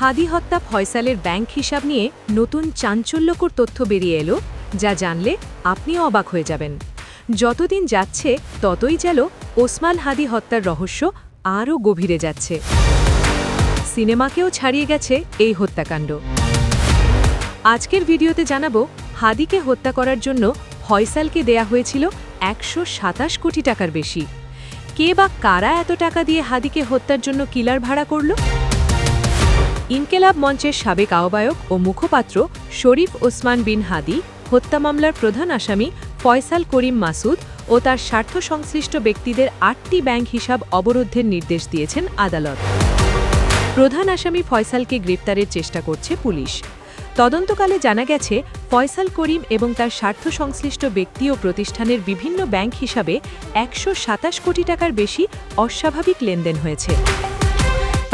হাদি হত্যা ফয়সালের ব্যাংক হিসাব নিয়ে নতুন চাঞ্চল্যকর তথ্য বেরিয়ে এলো, যা জানলে আপনিও অবাক হয়ে যাবেন। যতদিন যাচ্ছে ততই যেন ওসমান হাদি হত্যার রহস্য আরও গভীরে যাচ্ছে। সিনেমাকেও ছাড়িয়ে গেছে এই হত্যাকাণ্ড। আজকের ভিডিওতে জানাবো, হাদিকে হত্যা করার জন্য ফয়সালকে দেয়া হয়েছিল 127 কোটি টাকার বেশি। কে বা কারা এত টাকা দিয়ে হাদিকে হত্যার জন্য কিলার ভাড়া করল? ইনকেলাব মঞ্চের সাবেক আহ্বায়ক ও মুখপাত্র শরীফ ওসমান বিন হাদি হত্যা মামলার প্রধান আসামি ফয়সাল করিম মাসুদ ও তার স্বার্থ সংশ্লিষ্ট ব্যক্তিদের 8টি ব্যাংক হিসাব অবরোধের নির্দেশ দিয়েছেন আদালত। প্রধান আসামি ফয়সালকে গ্রেপ্তারের চেষ্টা করছে পুলিশ। তদন্তকালে জানা গেছে, ফয়সাল করিম এবং তার স্বার্থ সংশ্লিষ্ট ব্যক্তি ও প্রতিষ্ঠানের বিভিন্ন ব্যাংক হিসাবে 127 কোটি টাকার বেশি অস্বাভাবিক লেনদেন হয়েছে।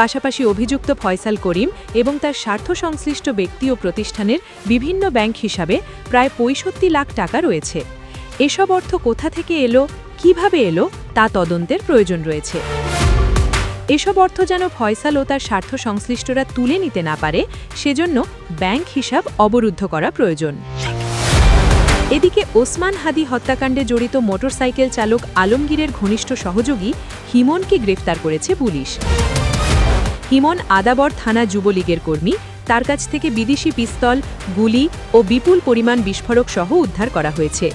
পাশাপাশি অভিযুক্ত ফয়সাল করিম এবং তার স্বার্থ সংশ্লিষ্ট ব্যক্তি ও প্রতিষ্ঠানের বিভিন্ন ব্যাংক হিসাবে প্রায় 65 লাখ টাকা রয়েছে। এসব অর্থ কোথা থেকে এলো, কিভাবে এলো, তা তদন্তের প্রয়োজন রয়েছে। এসব অর্থ যেন ফয়সাল ও তার স্বার্থ সংশ্লিষ্টরা তুলে নিতে না পারে, সেজন্য ব্যাংক হিসাব অবরুদ্ধ করা প্রয়োজন। এদিকে ওসমান হাদি হত্যাকাণ্ডে জড়িত মোটরসাইকেল চালক আলমগীরের ঘনিষ্ঠ সহযোগী হিমনকে গ্রেফতার করেছে পুলিশ। হিমন আদাবর থানা যুবলীগের কর্মী। তার কাছ থেকে বিদেশি পিস্তল, গুলি ও বিপুল পরিমাণ বিস্ফোরক সহ উদ্ধার করা হয়েছে।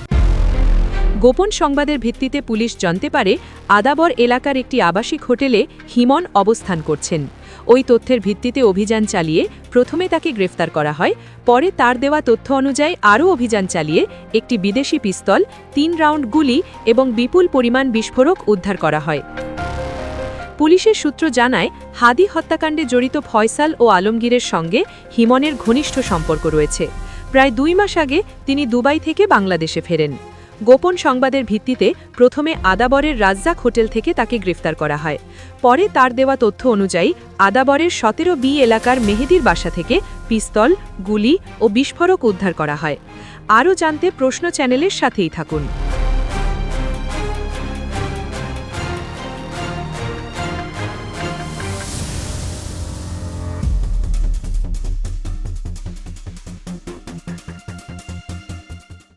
গোপন সংবাদের ভিত্তিতে পুলিশ জানতে পারে, আদাবর এলাকার একটি আবাসিক হোটেলে হিমন অবস্থান করছেন। ওই তথ্যের ভিত্তিতে অভিযান চালিয়ে প্রথমে তাকে গ্রেফতার করা হয়। পরে তার দেওয়া তথ্য অনুযায়ী আরও অভিযান চালিয়ে একটি বিদেশি পিস্তল, 3 রাউন্ড গুলি এবং বিপুল পরিমাণ বিস্ফোরক উদ্ধার করা হয়। পুলিশের সূত্র জানায়, হাদি হত্যাকাণ্ডে জড়িত ফয়সাল ও আলমগীরের সঙ্গে হিমনের ঘনিষ্ঠ সম্পর্ক রয়েছে। প্রায় 2 মাস আগে তিনি দুবাই থেকে বাংলাদেশে ফেরেন। গোপন সংবাদের ভিত্তিতে প্রথমে আদাবরের রাজ্জাক হোটেল থেকে তাকে গ্রেফতার করা হয়। পরে তার দেওয়া তথ্য অনুযায়ী আদাবরের 17B এলাকার মেহেদির বাসা থেকে পিস্তল, গুলি ও বিস্ফোরক উদ্ধার করা হয়। আরও জানতে প্রশ্ন চ্যানেলের সাথেই থাকুন।